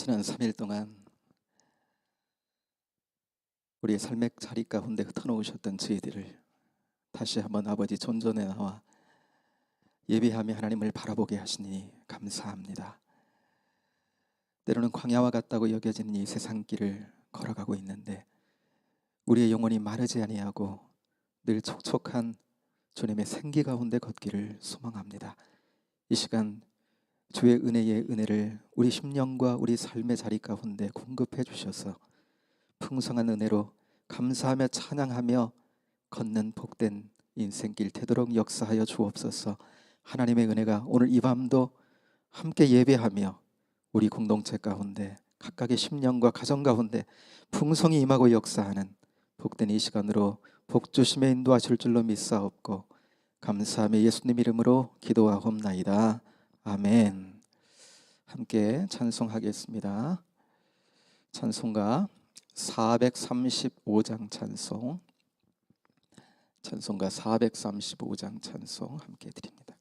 지난 3일 동안 우리의 삶의 자리 가운데 흩어놓으셨던 저희들을 다시 한번 아버지 존전에 나와 예배하며 하나님을 바라보게 하시니 감사합니다. 때로는 광야와 같다고 여겨지는 이 세상 길을 걸어가고 있는데 우리의 영혼이 마르지 아니하고 늘 촉촉한 주님의 생기 가운데 걷기를 소망합니다. 이 시간 주의 은혜의 은혜를 우리 심령과 우리 삶의 자리 가운데 공급해 주셔서 풍성한 은혜로 감사하며 찬양하며 걷는 복된 인생길 되도록 역사하여 주옵소서. 하나님의 은혜가 오늘 이 밤도 함께 예배하며 우리 공동체 가운데 각각의 심령과 가정 가운데 풍성히 임하고 역사하는 복된 이 시간으로 복주심에 인도하실 줄로 믿사옵고 감사하며 예수님 이름으로 기도하옵나이다. 아멘. 함께 찬송하겠습니다. 찬송가 435장 찬송가 435장 찬송 함께 드립니다.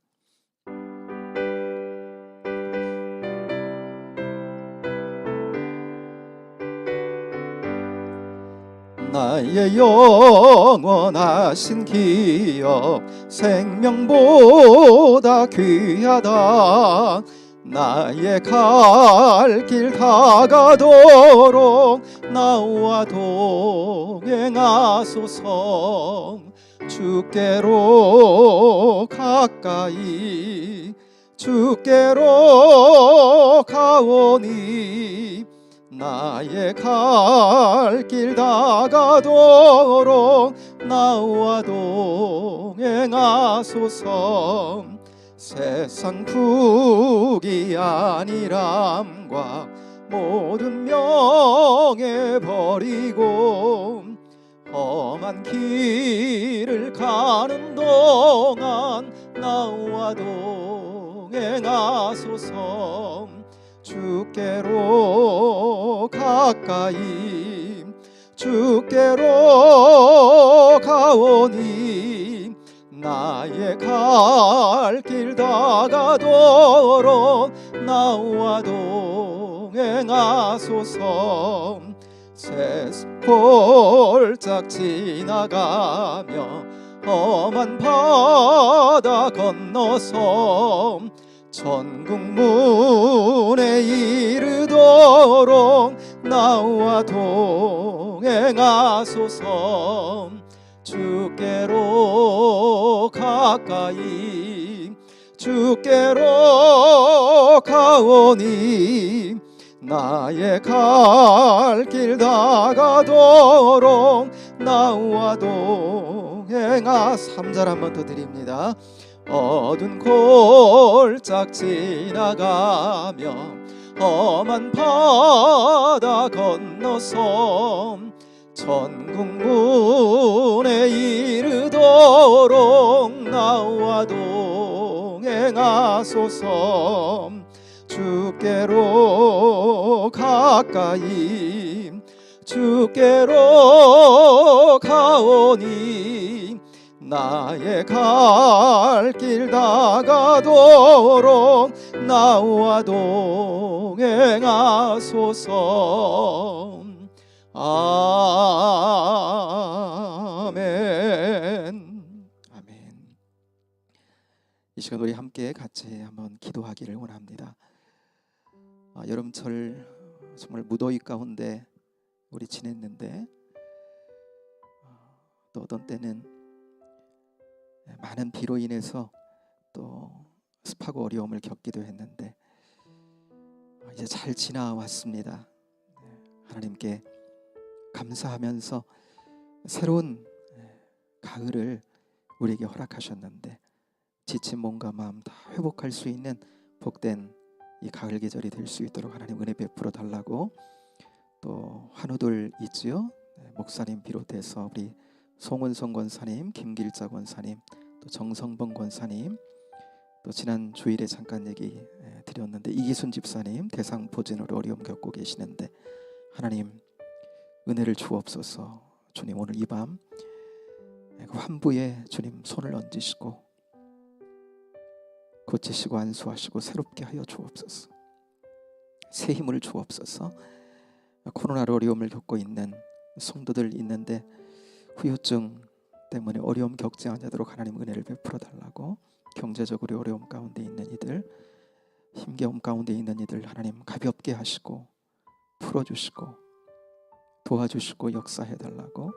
나의 영원하신 기업 생명보다 귀하다. 나의 갈 길 다가도록 나와 동행하소서. 주께로 가까이 주께로 가오니 나의 갈 길 다가도록 나와 동행하소서. 세상 부귀 아니람과 모든 명예 버리고 험한 길을 가는 동안 나와 동행하소서. 주께로 가까이 주께로 가오니 나의 갈 길 다가도록 나와 동행하소서. 세상 골짝 지나가며 험한 바다 건너서 천국 문에 이르도록 나와 동행하소서. 주께로 가까이 주께로 가오니 나의 갈 길 다가도록 나와 동행하. 3절 한 번 더 드립니다. 어두운 골짝 지나가며 험한 바다 건너서 천국 문에 이르도록 나와 동행하소서. 주께로 가까이 주께로 가오니 나의 갈 길 다가도록 나와 동행하소서. 아멘. 아멘. 이 시간 우리 함께 같이 한번 기도하기를 원합니다. 여름철 정말 무더위 가운데 우리 지냈는데 또 어떤 때는 많은 비로 인해서 또 습하고 어려움을 겪기도 했는데 이제 잘 지나왔습니다. 하나님께 감사하면서 새로운 가을을 우리에게 허락하셨는데 지친 몸과 마음 다 회복할 수 있는 복된 이 가을 계절이 될 수 있도록 하나님 은혜 베풀어 달라고 또 환우들 있지요. 목사님 비롯해서 우리 송은성 권사님, 김길자 권사님, 또 정성범 권사님, 또 지난 주일에 잠깐 얘기 드렸는데 이기순 집사님 대상포진으로 어려움 겪고 계시는데 하나님 은혜를 주옵소서. 주님 오늘 이 밤 그 환부에 주님 손을 얹으시고 고치시고 안수하시고 새롭게 하여 주옵소서. 새 힘을 주옵소서. 코로나로 어려움을 겪고 있는 성도들 있는데 후유증 때문에 어려움 겪지 않도록 하나님 은혜를 베풀어 달라고, 경제적으로 어려움 가운데 있는 이들, 힘겨움 가운데 있는 이들 하나님 가볍게 하시고 풀어주시고 도와주시고 역사해 달라고,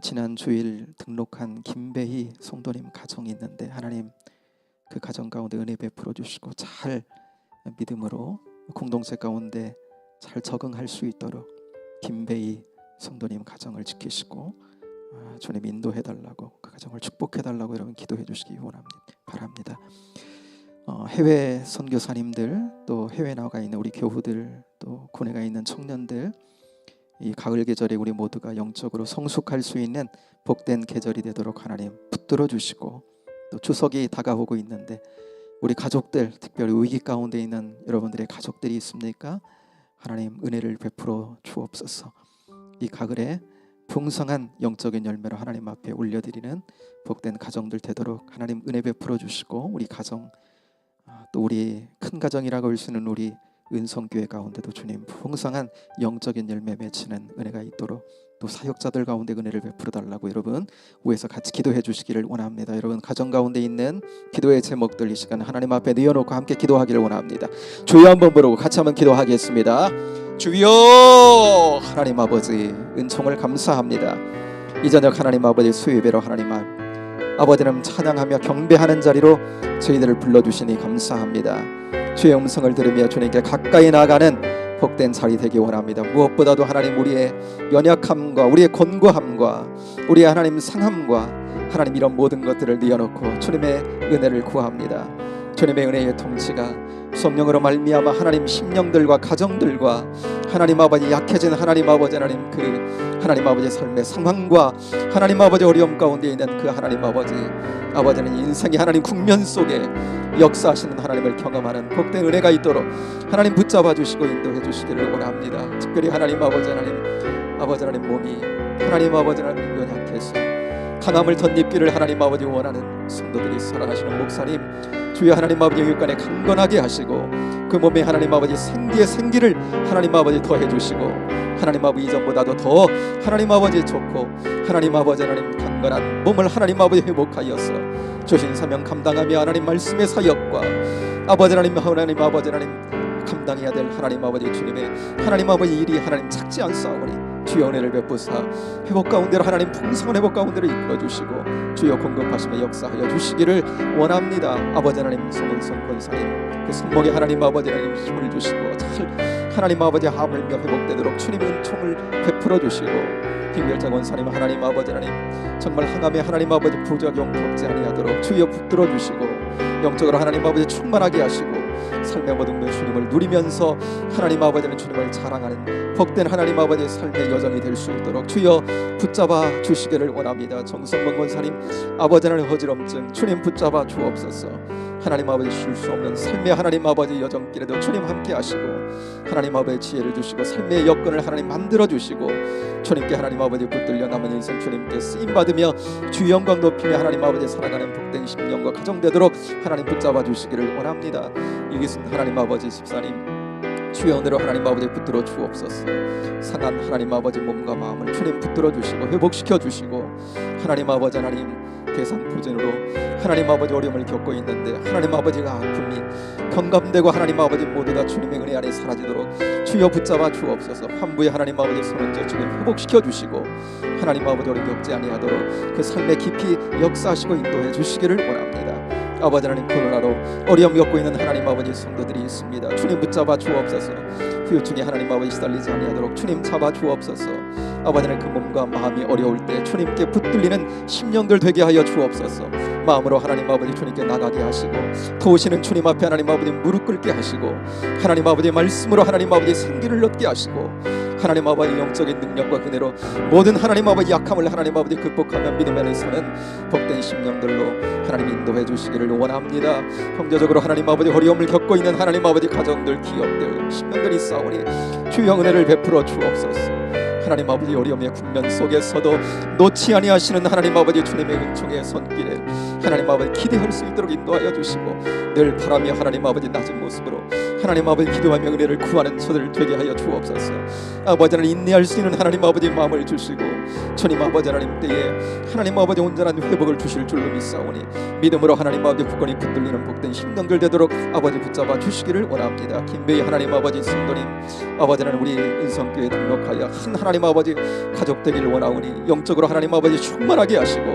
지난 주일 등록한 김배희 성도님 가정이 있는데 하나님 그 가정 가운데 은혜 베풀어 주시고 잘 믿음으로 공동체 가운데 잘 적응할 수 있도록 김배희 성도님 가정을 지키시고 주님 인도해 달라고, 그 가정을 축복해 달라고 여러분 기도해 주시기 바랍니다. 해외 선교사님들, 또 해외 나가 있는 우리 교우들, 또 군에 가 있는 청년들, 이 가을 계절에 우리 모두가 영적으로 성숙할 수 있는 복된 계절이 되도록 하나님 붙들어 주시고, 또 추석이 다가오고 있는데 우리 가족들, 특별히 위기 가운데 있는 여러분들의 가족들이 있습니까? 하나님 은혜를 베풀어 주옵소서. 이 가을에 풍성한 영적인 열매로 하나님 앞에 올려드리는 복된 가정들 되도록 하나님 은혜 베풀어 주시고, 우리 가정, 또 우리 큰 가정이라고 할 수 있는 우리 은성교회 가운데도 주님 풍성한 영적인 열매 맺히는 은혜가 있도록, 또 사역자들 가운데 은혜를 베풀어 달라고 여러분 위에서 같이 기도해 주시기를 원합니다. 여러분 가정 가운데 있는 기도의 제목들 이 시간 하나님 앞에 내어놓고 함께 기도하기를 원합니다. 주여 한번 부르고 같이 한번 기도하겠습니다. 주여, 하나님 아버지 은총을 감사합니다. 이 저녁 하나님 아버지 수요예배로 하나님 아버지는 찬양하며 경배하는 자리로 저희들을 불러주시니 감사합니다. 주의 음성을 들으며 주님께 가까이 나아가는 복된 자리 되기 원합니다. 무엇보다도 하나님 우리의 연약함과 우리의 곤고함과 우리의 하나님 상함과 하나님 이런 모든 것들을 내어놓고 주님의 은혜를 구합니다. 주님의 은혜의 통치가 성령으로 말미암아 하나님 심령들과 가정들과 하나님 아버지 약해진 하나님 아버지 하나님 그 하나님 아버지 삶의 상황과 하나님 아버지 어려움 가운데 있는 그 하나님 아버지는 인생의 하나님 국면 속에 역사하시는 하나님을 경험하는 복된 은혜가 있도록 하나님 붙잡아 주시고 인도해 주시기를 원합니다. 특별히 하나님 아버지 하나님 몸이 하나님 아버지 하나님 연약해서 강함을 덧입기를 하나님 아버지 원하는 성도들이, 사랑하시는 목사님 주여 하나님 아버지 영육간에 강건하게 하시고 그 몸에 하나님 아버지 생기의 생기를 하나님 아버지 더해 주시고 하나님 아버지 이전보다도 더 하나님 아버지 좋고 하나님 아버지 하나님 강건한 몸을 하나님 아버지 회복하여서 주신 사명 감당하며 하나님 말씀의 사역과 아버지 하나님 아버지 하나님 감당해야 될 하나님 아버지 주님의 하나님 아버지 일이 하나님 착지 않사오니 주여 은혜를 베푸사 회복 가운데로 하나님 풍성한 회복 가운데로 이끌어주시고 주여 공급하시며 역사하여 주시기를 원합니다. 아버지 하나님 송은성 권사님 그 손목에 하나님 아버지 하나님 힘을 주시고 잘 하나님 아버지 하물며 회복되도록 주님의 은총을 베풀어 주시고 김별장 원사님 하나님 아버지 하나님 정말 항암의 하나님 아버지 부작용 겪지 아니하도록 주여 붙들어 주시고 영적으로 하나님 아버지 충만하게 하시고 삶의 모든 주님을 누리면서 하나님 아버지는 주님을 자랑하는 복된 하나님 아버지의 삶의 여정이 될 수 있도록 주여 붙잡아 주시기를 원합니다. 정성건 권사님 아버지 하나님 어지럼증 주님 붙잡아 주옵소서. 하나님 아버지 쉴 수 없는 삶의 하나님 아버지 여정길에도 주님 함께 하시고 하나님 아버지 지혜를 주시고 삶의 여건을 하나님 만들어 주시고 주님께 하나님 아버지 붙들려 남은 인생 주님께 쓰임받으며 주의 영광 높이며 하나님 아버지 살아가는 복된 심령과 가정 되도록 하나님 붙잡아 주시기를 원합니다. 이것은 하나님 아버지 집사님 주의 은혜로 하나님 아버지 붙들어 주옵소서. 상한 하나님 아버지 몸과 마음을 주님 붙들어 주시고 회복시켜 주시고 하나님 아버지 하나님 대상포진으로 하나님 아버지 어려움을 겪고 있는데 하나님 아버지가 아픔이 경감되고 하나님 아버지 모두 다 주님의 은혜 안에 사라지도록 주여 붙잡아 주옵소서. 환부의 하나님 아버지 손을 저 주님 회복시켜 주시고 하나님 아버지 어려움 겪지 아니하도록 그 삶에 깊이 역사하시고 인도해 주시기를 원합니다. 아버지 하나님 코로나로 어려움 겪고 있는 하나님 아버지 성도들이 있습니다. 주님 붙잡아 주옵소서. 후유증에 하나님 아버지 시달리지 아니하도록 주님 잡아 주옵소서. 아버지 하나님 그 몸과 마음이 어려울 때 주님께 붙들리는 심령들 되게 하여 주옵소서. 마음으로 하나님 아버지 주님께 나가게 하시고 도우시는 주님 앞에 하나님 아버지 무릎 꿇게 하시고 하나님 아버지 말씀으로 하나님 아버지 생기를 얻게 하시고 하나님 아버지 영적인 능력과 은혜로 모든 하나님 아버지 약함을 하나님 아버지 극복하며 믿음 안에 서는 복된 심령들로 하나님 인도해 주시기를 원합니다. 경제적으로 하나님 아버지 어려움을 겪고 있는 하나님 아버지 가정들 기업들 심령들이 싸우니 주여 은혜를 베풀어 주옵소서. 하나님 아버지 어려움의 국면 속에서도 놓지 아니하시는 하나님 아버지 주님의 은총의 손길에 하나님 아버지 기대할 수 있도록 인도하여 주시고 늘 바라며 하나님 아버지 낮은 모습으로 하나님 아버지 기도하며 은혜를 구하는 저들 되게 하여 주옵소서. 아버지 하나님 인내할 수 있는 하나님 아버지 마음을 주시고 주님 아버지 하나님 때에 하나님 아버지 온전한 회복을 주실 줄로 믿사오니 믿음으로 하나님 아버지 굳건히 붙들리는 복된 심령들 되도록 아버지 붙잡아 주시기를 원합니다. 김배희 하나님 아버지 성도님 아버지 하나님 우리 인성교회 등록하여 한 하나님 아버지 가족 되기를 원하오니 영적으로 하나님 아버지 충만하게 하시고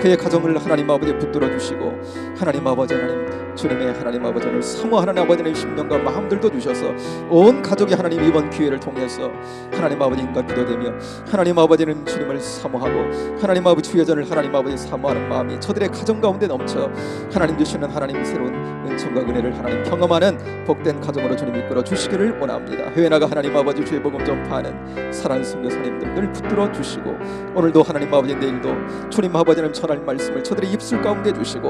그의 가정을 하나님 아버지 붙들어 주시고 하나님 아버지 하나님 주님의 하나님 아버지를 사모하는 아버지의 심령과 마음들도 주셔서 온 가족이 하나님 이번 기회를 통해서 하나님 아버지인과 기도되며 하나님 아버지는 주님을 사모하고 하나님 아버지 주의 전을 하나님 아버지 사모하는 마음이 저들의 가정 가운데 넘쳐 하나님 주시는 하나님 새로운 은총과 은혜를 하나님 경험하는 복된 가정으로 주님 이끌어 주시기를 원합니다. 해외 나가 하나님 아버지 주의 복음 전파하는 사랑하는 선교사님들 늘 붙들어 주시고 오늘도 하나님 아버지 내일도 주님 아버지는 전할 말씀을 저들의 입술 가운데 주시고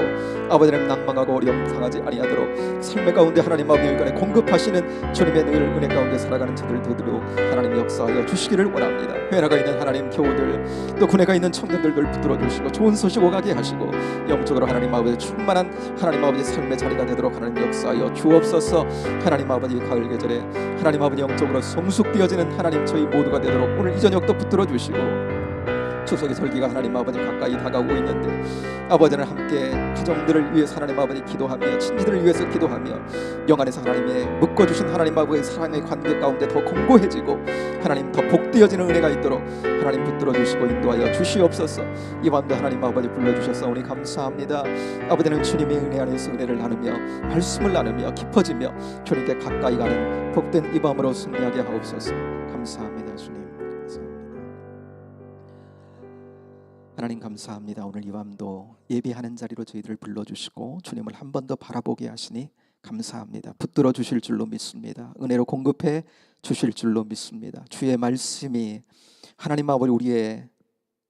아버지는 낭망하고 어려움 당하지 아니하도록 삶의 가운데 하나님 아버지 여기까지 공급하시는 주님의 늘 은혜 가운데 살아가는 저들 되도록 하나님 역사하여 주시기를 원합니다. 해외 나가 있는 하나님 교우들 또 군에가 있는 청년들 늘 붙들어 주시고 좋은 소식 오가게 하시고 영적으로 하나님 아버지 충만한 하나님 아버지 삶의 자리가 되도록 하나님 역사하여 주옵소서. 하나님 아버지 가을 계절에 하나님 아버지 영적으로 성숙되어지는 하나님 저희 모두가 되도록 오늘 이 저녁도 붙들어 주시고 추석의 설기가 하나님 아버지 가까이 다가오고 있는데 아버지는 함께 가정들을 위해서 하나님 아버지 기도하며 친지들을 위해서 기도하며 영안에서 하나님의 묶어주신 하나님 아버지의 사랑의 관계 가운데 더 공고해지고 하나님 더 복되어지는 은혜가 있도록 하나님 붙들어 주시고 인도하여 주시옵소서. 이 밤도 하나님 아버지 불러주셔서 오니 감사합니다. 아버지는 주님의 은혜 안에서 은혜를 나누며 말씀을 나누며 깊어지며 주님께 가까이 가는 복된 이 밤으로 승리하게 하옵소서. 감사합니다. 주님 하나님 감사합니다. 오늘 이 밤도 예배하는 자리로 저희들을 불러주시고 주님을 한 번 더 바라보게 하시니 감사합니다. 붙들어 주실 줄로 믿습니다. 은혜로 공급해 주실 줄로 믿습니다. 주의 말씀이 하나님 아버지 우리의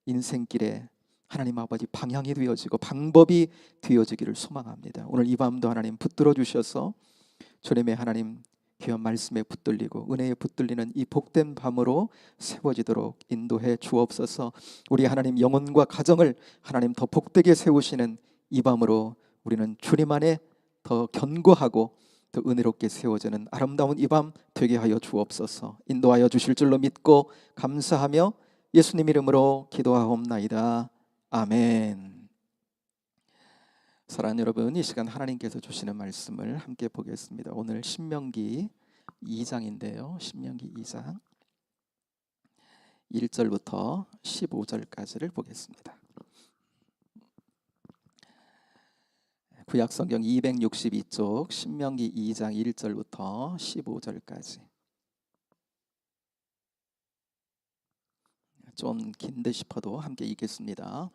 인생길에 하나님 아버지 방향이 되어지고 방법이 되어지기를 소망합니다. 오늘 이 밤도 하나님 붙들어 주셔서 주님의 하나님 귀한 말씀에 붙들리고 은혜에 붙들리는 이 복된 밤으로 세워지도록 인도해 주옵소서. 우리 하나님 영혼과 가정을 하나님 더 복되게 세우시는 이 밤으로 우리는 주님 안에 더 견고하고 더 은혜롭게 세워지는 아름다운 이 밤 되게 하여 주옵소서. 인도하여 주실 줄로 믿고 감사하며 예수님 이름으로 기도하옵나이다. 아멘. 사랑하는 여러분, 이 시간 하나님께서 주시는 말씀을 함께 보겠습니다. 오늘 신명기 2장인데요. 신명기 2장 1절부터 15절까지를 보겠습니다. 구약성경 262쪽 신명기 2장 1절부터 15절까지. 좀 긴데 싶어도 함께 읽겠습니다.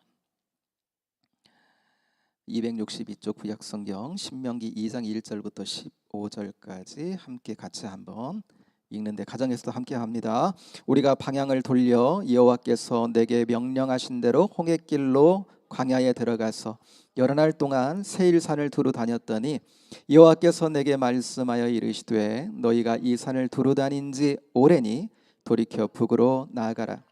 262쪽 구약성경 신명기 2장 1절부터 15절까지 함께 같이 한번 읽는데 가정에서도 함께 합니다. 우리가 방향을 돌려 여호와께서 내게 명령하신 대로 홍해길로 광야에 들어가서 여러 날 동안 세일산을 두루 다녔더니 여호와께서 내게 말씀하여 이르시되 너희가 이 산을 두루 다닌 지 오래니 돌이켜 북으로 나아가라.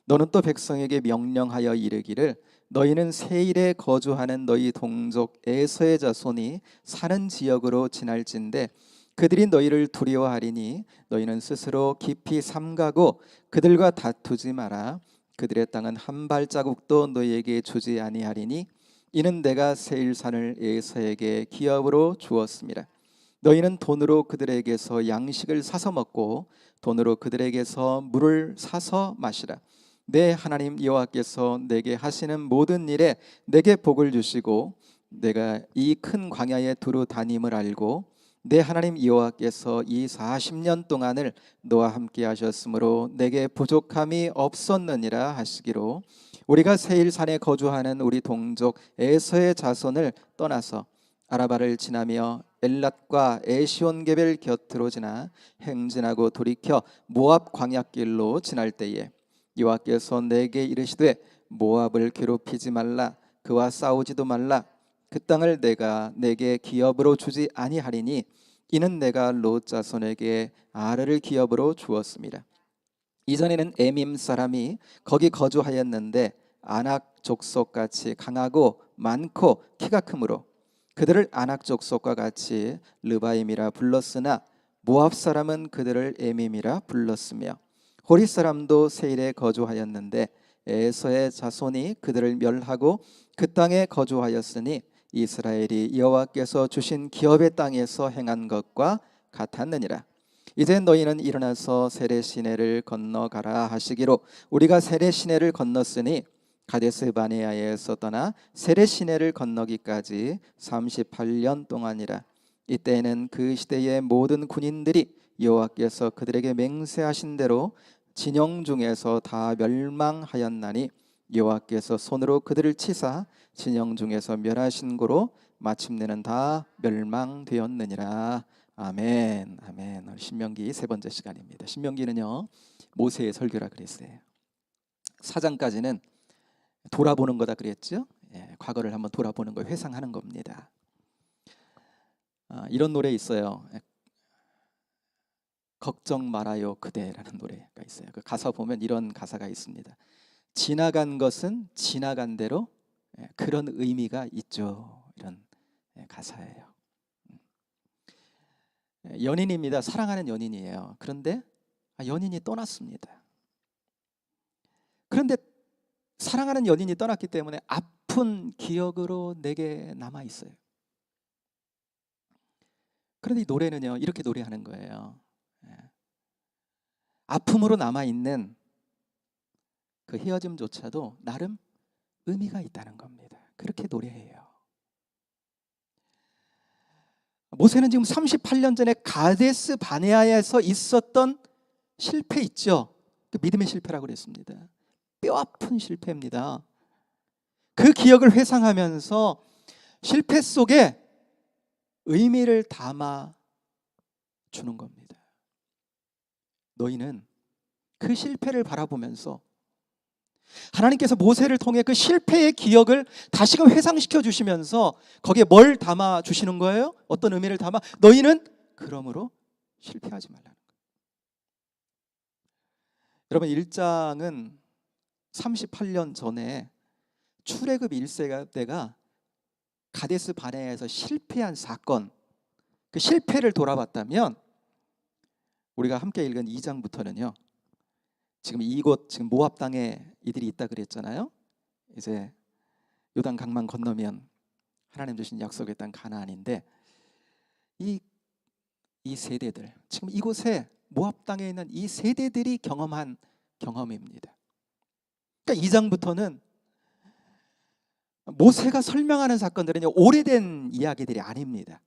너는 또 백성에게 명령하여 이르기를 너희는 세일에 거주하는 너희 동족 에서의 자손이 사는 지역으로 지날진대 그들이 너희를 두려워하리니 너희는 스스로 깊이 삼가고 그들과 다투지 마라. 그들의 땅은 한 발자국도 너희에게 주지 아니하리니 이는 내가 세일산을 에서에게 기업으로 주었습니다. 너희는 돈으로 그들에게서 양식을 사서 먹고 돈으로 그들에게서 물을 사서 마시라. 내 하나님 여호와께서 내게 하시는 모든 일에 내게 복을 주시고 내가 이 큰 광야에 두루 다님을 알고 내 하나님 여호와께서 이 40년 동안을 너와 함께 하셨으므로 내게 부족함이 없었느니라 하시기로 우리가 세일산에 거주하는 우리 동족 에서의 자손을 떠나서 아라바를 지나며 엘랏과 에시온게벨 곁으로 지나 행진하고 돌이켜 모압 광야길로 지날 때에 여호와께서 내게 이르시되 모압을 괴롭히지 말라. 그와 싸우지도 말라. 그 땅을 내가 내게 기업으로 주지 아니하리니 이는 내가 롯 자손에게 아르를 기업으로 주었습니다. 이전에는 에밈 사람이 거기 거주하였는데 아낙 족속같이 강하고 많고 키가 크므로 그들을 아낙 족속과 같이 르바임이라 불렀으나 모압 사람은 그들을 에밈이라 불렀으며 호리 사람도 세일에 거주하였는데 에서의 자손이 그들을 멸하고 그 땅에 거주하였으니 이스라엘이 여호와께서 주신 기업의 땅에서 행한 것과 같았느니라. 이제 너희는 일어나서 세례 시내를 건너가라 하시기로 우리가 세례 시내를 건넜으니 가데스 바네아에서 떠나 세례 시내를 건너기까지 38년 동안이라. 이때에는 그 시대의 모든 군인들이 여호와께서 그들에게 맹세하신 대로 진영 중에서 다 멸망하였나니 여호와께서 손으로 그들을 치사 진영 중에서 멸하신 고로 마침내는 다 멸망되었느니라. 아멘. 아멘. 오늘 신명기 세 번째 시간입니다. 신명기는요 모세의 설교라 그랬어요. 4장까지는 돌아보는 거다 그랬죠. 과거를 한번 돌아보는 거, 회상하는 겁니다. 이런 노래 있어요. 걱정 말아요 그대라는 노래가 있어요. 그 가사 보면 이런 가사가 있습니다. 지나간 것은 지나간 대로 그런 의미가 있죠. 이런 가사예요. 연인입니다. 사랑하는 연인이에요. 그런데 연인이 떠났습니다. 그런데 사랑하는 연인이 떠났기 때문에 아픈 기억으로 내게 남아 있어요. 그런데 이 노래는요 이렇게 노래하는 거예요. 아픔으로 남아 있는 그 헤어짐조차도 나름 의미가 있다는 겁니다. 그렇게 노래해요. 모세는 지금 38년 전에 가데스 바네아에서 있었던 실패 있죠. 그 믿음의 실패라고 그랬습니다. 뼈아픈 실패입니다. 그 기억을 회상하면서 실패 속에 의미를 담아 주는 겁니다. 너희는 그 실패를 바라보면서 하나님께서 모세를 통해 그 실패의 기억을 다시금 회상시켜 주시면서 거기에 뭘 담아 주시는 거예요? 어떤 의미를 담아? 너희는 그러므로 실패하지 말라는 거예요. 여러분 1장은 38년 전에 출애굽 1세대가 가데스 바네아에서 실패한 사건, 그 실패를 돌아봤다면 우리가 함께 읽은 2장부터는요 지금 이곳 지금 모압 땅에 이들이 있다 그랬잖아요. 이제 요단 강만 건너면 하나님 주신 약속의 땅 가나안인데 이 세대들 지금 이곳에 모압 땅에 있는 이 세대들이 경험한 경험입니다. 그러니까 2장부터는 모세가 설명하는 사건들은 오래된 이야기들이 아닙니다.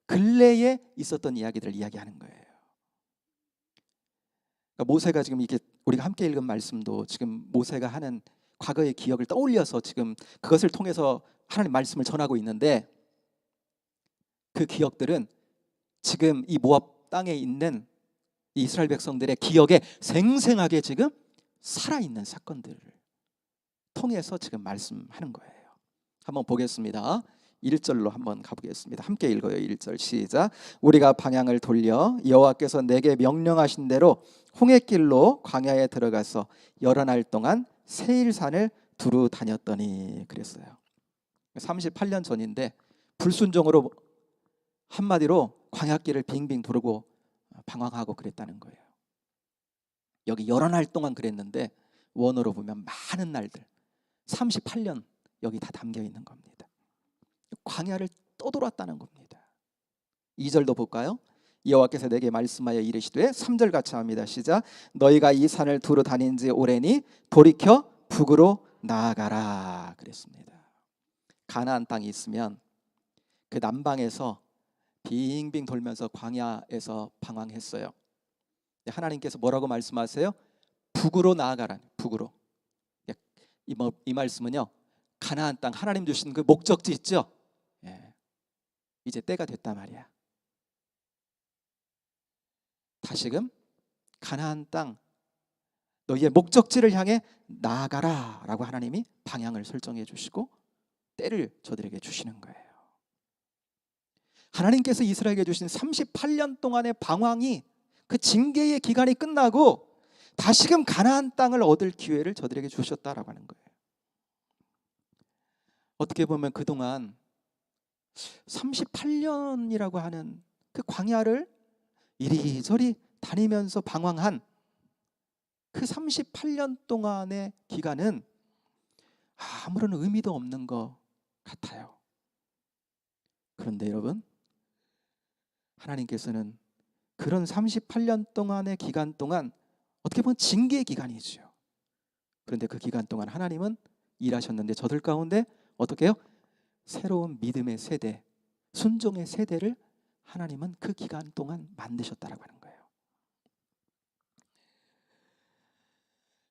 근래에 있었던 이야기들을 이야기하는 거예요. 그러니까 모세가 지금 이렇게 우리가 함께 읽은 말씀도 지금 모세가 하는 과거의 기억을 떠올려서 지금 그것을 통해서 하나님 말씀을 전하고 있는데 그 기억들은 지금 이 모압 땅에 있는 이스라엘 백성들의 기억에 생생하게 지금 살아있는 사건들을 통해서 지금 말씀하는 거예요. 한번 보겠습니다. 1절로 한번 가보겠습니다. 함께 읽어요. 1절 시작. 우리가 방향을 돌려 여호와께서 내게 명령하신 대로 홍해길로 광야에 들어가서 여러 날 동안 세일산을 두루 다녔더니 그랬어요. 38년 전인데 불순종으로 한마디로 광야길을 빙빙 돌고 방황하고 그랬다는 거예요. 여기 여러 날 동안 그랬는데 원어로 보면 많은 날들 38년 여기 다 담겨 있는 겁니다. 광야를 떠돌았다는 겁니다. 2절도 볼까요? 여호와께서 내게 말씀하여 이르시되 3절 같이 합니다. 시작. 너희가 이 산을 두루 다닌 지 오래니 돌이켜 북으로 나아가라 그랬습니다. 가나안 땅이 있으면 그 남방에서 빙빙 돌면서 광야에서 방황했어요. 하나님께서 뭐라고 말씀하세요? 북으로 나아가라. 북으로. 이 말씀은요 가나안 땅 하나님 주신 그 목적지 있죠? 이제 때가 됐단 말이야. 다시금 가나안 땅 너희의 목적지를 향해 나아가라 라고 하나님이 방향을 설정해 주시고 때를 저들에게 주시는 거예요. 하나님께서 이스라엘에게 주신 38년 동안의 방황이 그 징계의 기간이 끝나고 다시금 가나안 땅을 얻을 기회를 저들에게 주셨다라고 하는 거예요. 어떻게 보면 그동안 38년이라고 하는 그 광야를 이리저리 다니면서 방황한 그 38년 동안의 기간은 아무런 의미도 없는 것 같아요. 그런데 여러분, 하나님께서는 그런 38년 동안의 기간 동안 어떻게 보면 징계의 기간이죠. 그런데 그 기간 동안 하나님은 일하셨는데 저들 가운데 어떻게 해요? 새로운 믿음의 세대, 순종의 세대를 하나님은 그 기간 동안 만드셨다라고 하는 거예요.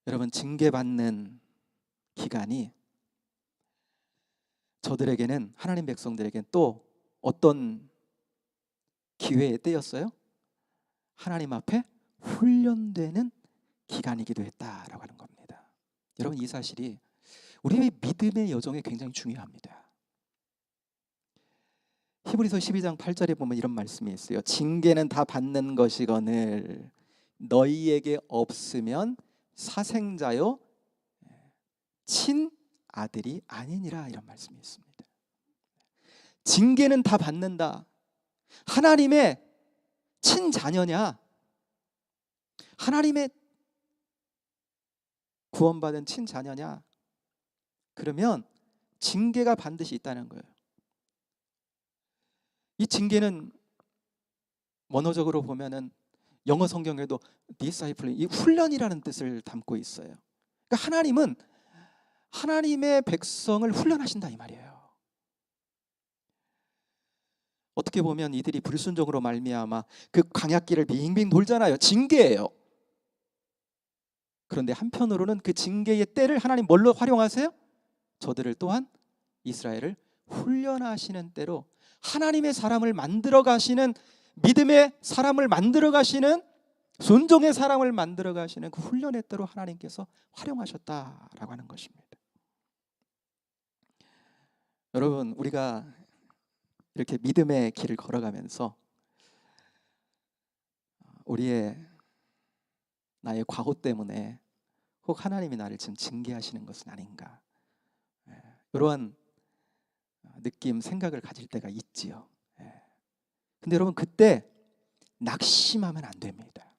여러분, 징계받는 기간이 저들에게는, 하나님 백성들에게는 또 어떤 기회의 때였어요? 하나님 앞에 훈련되는 기간이기도 했다라고 하는 겁니다. 여러분, 이 사실이 우리의 믿음의 여정에 굉장히 중요합니다. 히브리서 12장 8절에 보면 이런 말씀이 있어요. 징계는 다 받는 것이거늘 너희에게 없으면 사생자요 친아들이 아니니라, 이런 말씀이 있습니다. 징계는 다 받는다. 하나님의 친자녀냐? 하나님의 구원받은 친자녀냐? 그러면 징계가 반드시 있다는 거예요. 이 징계는 원어적으로 보면은 영어 성경에도 discipline, 이 훈련이라는 뜻을 담고 있어요. 그러니까 하나님은 하나님의 백성을 훈련하신다 이 말이에요. 어떻게 보면 이들이 불순종으로 말미암아 그 광야길을 빙빙 돌잖아요. 징계예요. 그런데 한편으로는 그 징계의 때를 하나님 뭘로 활용하세요? 저들을 또한 이스라엘을 훈련하시는 때로, 하나님의 사람을 만들어 가시는, 믿음의 사람을 만들어 가시는, 순종의 사람을 만들어 가시는 그 훈련의 때로 하나님께서 활용하셨다라고 하는 것입니다. 여러분, 우리가 이렇게 믿음의 길을 걸어가면서 나의 과거 때문에 혹 하나님이 나를 지금 징계하시는 것은 아닌가, 이러한 느낌, 생각을 가질 때가 있지요. 근데 여러분, 그때 낙심하면 안 됩니다.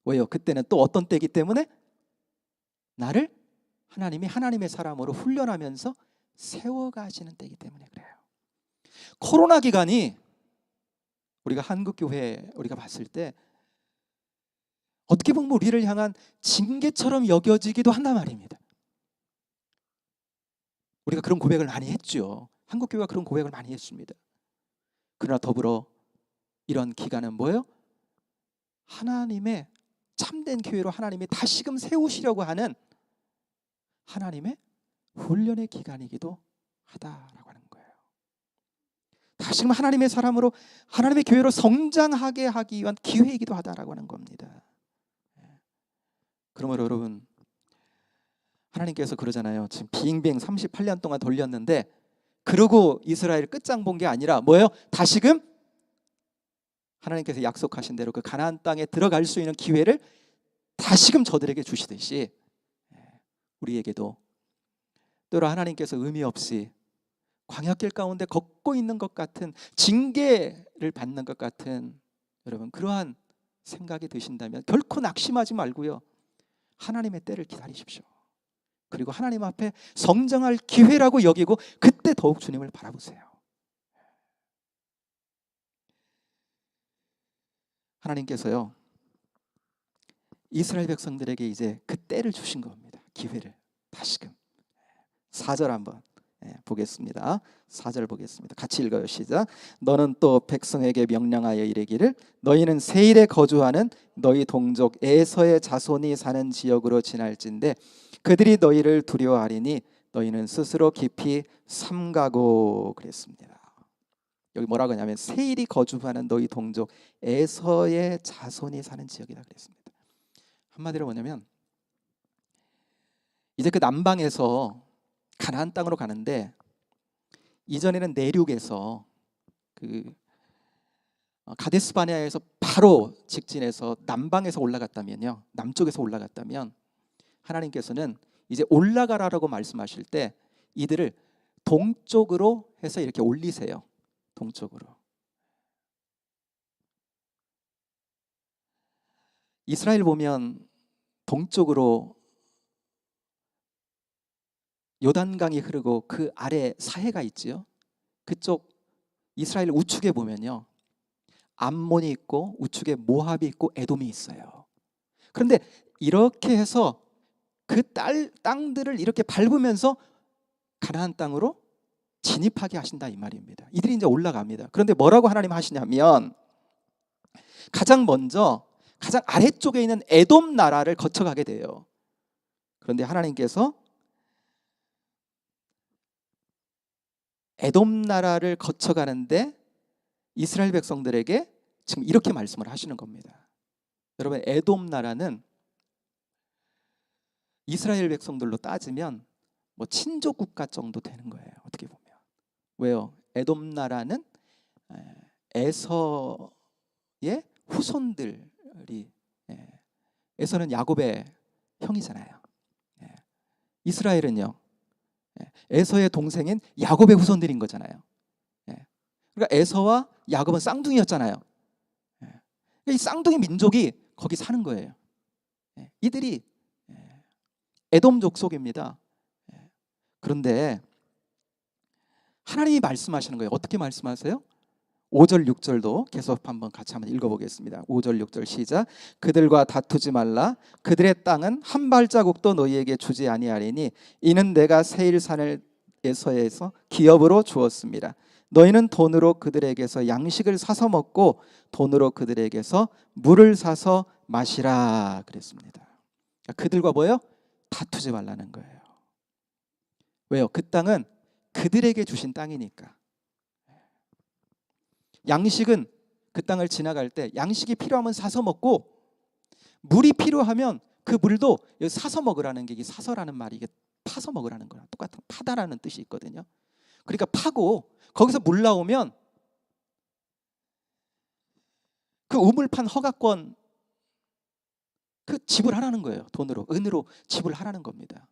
왜요? 그때는 또 어떤 때이기 때문에 나를 하나님이 하나님의 사람으로 훈련하면서 세워가시는 때이기 때문에 그래요. 코로나 기간이 우리가 한국교회 우리가 봤을 때 어떻게 보면 우리를 향한 징계처럼 여겨지기도 한단 말입니다. 우리가 그런 고백을 많이 했죠. 한국교회가 그런 고백을 많이 했습니다. 그러나 더불어 이런 기간은 뭐예요? 하나님의 참된 교회로 하나님이 다시금 세우시려고 하는 하나님의 훈련의 기간이기도 하다라고 하는 거예요. 다시금 하나님의 사람으로, 하나님의 교회로 성장하게 하기 위한 기회이기도 하다라고 하는 겁니다. 그러므로 여러분, 하나님께서 그러잖아요. 지금 빙빙 38년 동안 돌렸는데 그러고 이스라엘 끝장 본 게 아니라 뭐예요? 다시금 하나님께서 약속하신 대로 그 가나안 땅에 들어갈 수 있는 기회를 다시금 저들에게 주시듯이 우리에게도 때로 하나님께서 의미 없이 광야길 가운데 걷고 있는 것 같은, 징계를 받는 것 같은, 여러분 그러한 생각이 드신다면 결코 낙심하지 말고요, 하나님의 때를 기다리십시오. 그리고 하나님 앞에 성장할 기회라고 여기고 그때 더욱 주님을 바라보세요. 하나님께서요, 이스라엘 백성들에게 이제 그 때를 주신 겁니다. 기회를 다시금. 4절 한번 보겠습니다. 4절 보겠습니다. 같이 읽어요. 시작. 너는 또 백성에게 명령하여 이르기를 너희는 세일에 거주하는 너희 동족 에서의 자손이 사는 지역으로 지날진대 그들이 너희를 두려워하리니 너희는 스스로 깊이 삼가고, 그랬습니다. 여기 뭐라고 하냐면 세일이 거주하는 너희 동족 에서의 자손이 사는 지역이다 그랬습니다. 한마디로 뭐냐면 이제 그 남방에서 가나안 땅으로 가는데, 이전에는 내륙에서 그 가데스 바네아에서 바로 직진해서 남방에서 올라갔다면요, 남쪽에서 올라갔다면 하나님께서는 이제 올라가라라고 말씀하실 때 이들을 동쪽으로 해서 이렇게 올리세요. 동쪽으로. 이스라엘 보면 동쪽으로 요단강이 흐르고 그 아래 사해가 있지요. 그쪽 이스라엘 우측에 보면요, 암몬이 있고 우측에 모압이 있고 에돔이 있어요. 그런데 이렇게 해서 그 땅들을 이렇게 밟으면서 가나안 땅으로 진입하게 하신다 이 말입니다. 이들이 이제 올라갑니다. 그런데 뭐라고 하나님 하시냐면 가장 먼저 가장 아래쪽에 있는 에돔 나라를 거쳐가게 돼요. 그런데 하나님께서 에돔 나라를 거쳐가는데 이스라엘 백성들에게 지금 이렇게 말씀을 하시는 겁니다. 여러분, 에돔 나라는 이스라엘 백성들로 따지면 뭐 친족 국가 정도 되는 거예요. 어떻게 보면. 왜요? 에돔 나라는 에서의 후손들이, 에서는 야곱의 형이잖아요. 이스라엘은요, 에서의 동생인 야곱의 후손들인 거잖아요. 그러니까 에서와 야곱은 쌍둥이였잖아요. 이 쌍둥이 민족이 거기 사는 거예요. 이들이 에돔 족속입니다. 그런데 하나님이 말씀하시는 거예요. 어떻게 말씀하세요? 5절 6절도 계속 한번 같이 한번 읽어보겠습니다. 5절 6절 시작. 그들과 다투지 말라. 그들의 땅은 한 발자국도 너희에게 주지 아니하리니 이는 내가 세일산을 에서에서 기업으로 주었습니다. 너희는 돈으로 그들에게서 양식을 사서 먹고 돈으로 그들에게서 물을 사서 마시라 그랬습니다. 그들과 뭐예요? 다투지 말라는 거예요. 왜요? 그 땅은 그들에게 주신 땅이니까. 양식은 그 땅을 지나갈 때 양식이 필요하면 사서 먹고, 물이 필요하면 그 물도 사서 먹으라는 게, 이게 사서라는 말이 이게 파서 먹으라는 거랑 똑같은, 파다라는 뜻이 있거든요. 그러니까 파고 거기서 물 나오면 그 우물 판 허가권 그 지불하라는 거예요. 돈으로, 은으로 지불하라는 겁니다.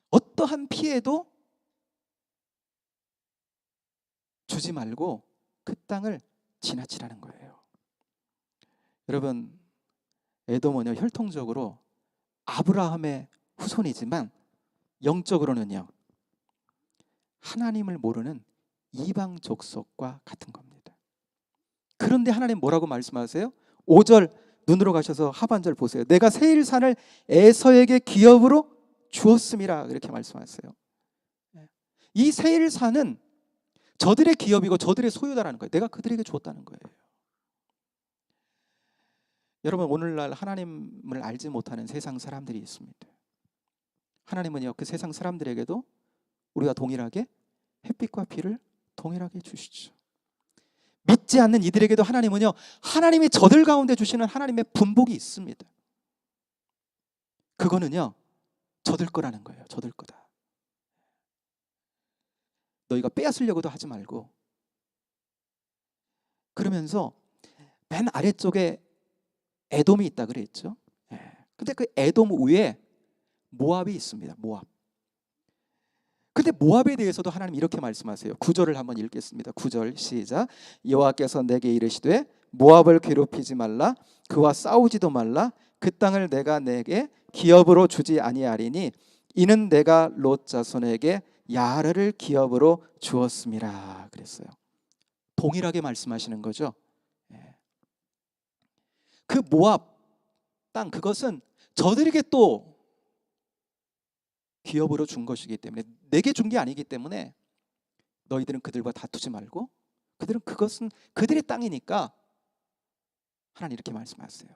어떠한 피해도 주지 말고 그 땅을 지나치라는 거예요. 여러분, 에돔은요, 혈통적으로 아브라함의 후손이지만 영적으로는요, 하나님을 모르는 이방 족속과 같은 겁니다. 그런데 하나님 뭐라고 말씀하세요? 5절 눈으로 가셔서 하반절 보세요. 내가 세일산을 에서에게 기업으로 주었음이라, 이렇게 말씀하세요. 이 세일산은 저들의 기업이고 저들의 소유다라는 거예요. 내가 그들에게 주었다는 거예요. 여러분, 오늘날 하나님을 알지 못하는 세상 사람들이 있습니다. 하나님은요, 그 세상 사람들에게도 우리가 동일하게 햇빛과 비를 동일하게 주시죠. 믿지 않는 이들에게도 하나님은요, 하나님이 저들 가운데 주시는 하나님의 분복이 있습니다. 그거는요, 저들 거라는 거예요. 저들 거다. 너희가 빼앗으려고도 하지 말고. 그러면서 맨 아래쪽에 에돔이 있다 그랬죠. 근데 그 에돔 위에 모압이 있습니다. 모압. 근데 모압에 대해서도 하나님 이렇게 말씀하세요. 9절을 한번 읽겠습니다. 9절 시작. 여호와께서 내게 이르시되 모압을 괴롭히지 말라. 그와 싸우지도 말라. 그 땅을 내가 내게 기업으로 주지 아니하리니 이는 내가 롯 자손에게 야르를 기업으로 주었음이라 그랬어요. 동일하게 말씀하시는 거죠. 그 모압 땅, 그것은 저들에게 또 기업으로 준 것이기 때문에, 내게 준 게 아니기 때문에 너희들은 그들과 다투지 말고, 그들은 그것은 그들의 땅이니까 하나님 이렇게 말씀하세요.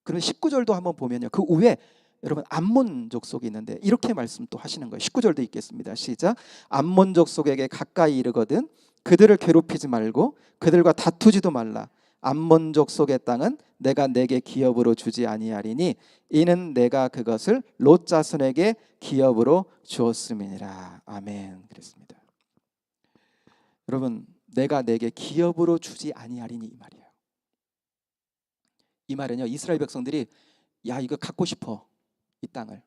그러면 19절도 한번 보면요, 그 위에 여러분 암몬 족속이 있는데 이렇게 말씀 또 하시는 거예요. 19절도 읽겠습니다. 시작. 암몬 족속에게 가까이 이르거든 그들을 괴롭히지 말고 그들과 다투지도 말라. 암몬 족속의 땅은 내가 내게 기업으로 주지 아니하리니 이는 내가 그것을 롯 자손에게 기업으로 주었음이니라. 아멘. 그랬습니다. 여러분, 내가 내게 기업으로 주지 아니하리니 이 말이에요. 이 말은요, 이스라엘 백성들이 야, 이거 갖고 싶어, 이 땅을.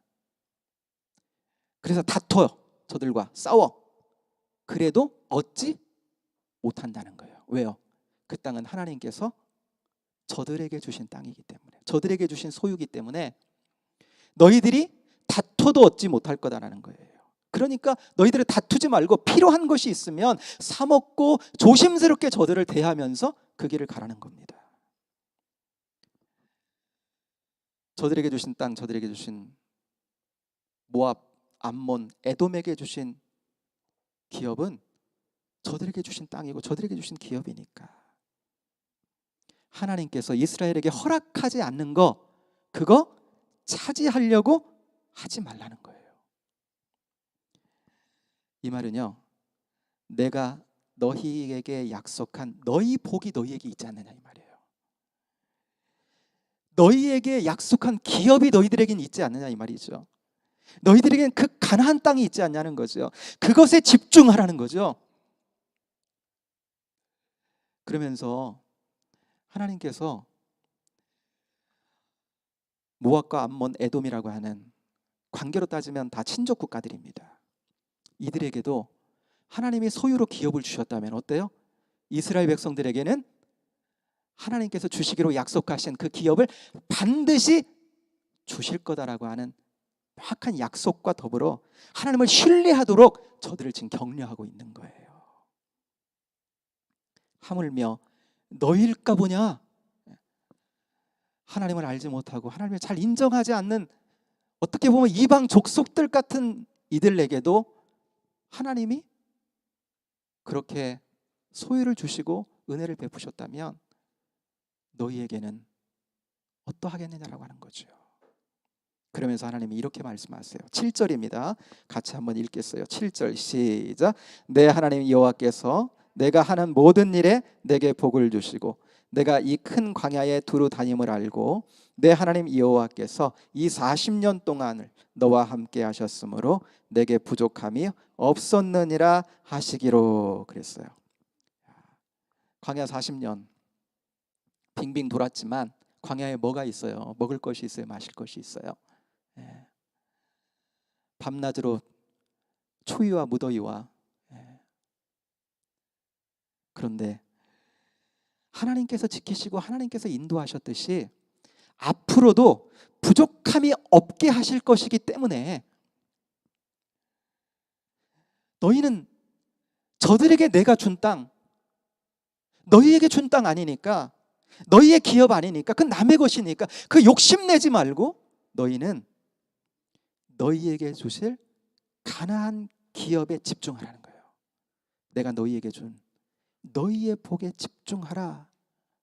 그래서 다퉈요. 저들과 싸워. 그래도 얻지 못한다는 거예요. 왜요? 그 땅은 하나님께서 저들에게 주신 땅이기 때문에, 저들에게 주신 소유이기 때문에 너희들이 다퉈도 얻지 못할 거다라는 거예요. 그러니까 너희들은 다투지 말고 필요한 것이 있으면 사 먹고 조심스럽게 저들을 대하면서 그 길을 가라는 겁니다. 저들에게 주신 땅, 저들에게 주신 모압, 암몬, 에돔에게 주신 기업은 저들에게 주신 땅이고 저들에게 주신 기업이니까 하나님께서 이스라엘에게 허락하지 않는 거, 그거 차지하려고 하지 말라는 거예요. 이 말은요, 내가 너희에게 약속한 너희 복이 너희에게 있지 않느냐 이 말이에요. 너희에게 약속한 기업이 너희들에게는 있지 않느냐 이 말이죠. 너희들에게는 그 가나안 땅이 있지 않냐는 거죠. 그것에 집중하라는 거죠. 그러면서 하나님께서 모압과 암몬, 에돔이라고 하는, 관계로 따지면 다 친족 국가들입니다. 이들에게도 하나님이 소유로 기업을 주셨다면 어때요? 이스라엘 백성들에게는 하나님께서 주시기로 약속하신 그 기업을 반드시 주실 거다라고 하는 명확한 약속과 더불어 하나님을 신뢰하도록 저들을 지금 격려하고 있는 거예요. 하물며 너희일까 보냐? 하나님을 알지 못하고 하나님을 잘 인정하지 않는, 어떻게 보면 이방 족속들 같은 이들에게도 하나님이 그렇게 소유를 주시고 은혜를 베푸셨다면 너희에게는 어떠하겠느냐라고 하는 거죠. 그러면서 하나님이 이렇게 말씀하세요. 7절입니다. 같이 한번 읽겠어요. 7절 시작. 내 하나님 여호와께서 내가 하는 모든 일에 내게 복을 주시고 내가 이 큰 광야에 두루 다님을 알고 내 하나님 여호와께서 이 40년 동안을 너와 함께 하셨으므로 내게 부족함이 없었느니라 하시기로 그랬어요. 광야 40년 빙빙 돌았지만 광야에 뭐가 있어요? 먹을 것이 있어요? 마실 것이 있어요? 밤낮으로 추위와 무더위와, 그런데 하나님께서 지키시고 하나님께서 인도하셨듯이 앞으로도 부족함이 없게 하실 것이기 때문에 너희는 저들에게 내가 준 땅, 너희에게 준 땅 아니니까, 너희의 기업 아니니까, 그 남의 것이니까 그 욕심내지 말고 너희는 너희에게 주실 가나안 기업에 집중하라는 거예요. 내가 너희에게 준 너희의 복에 집중하라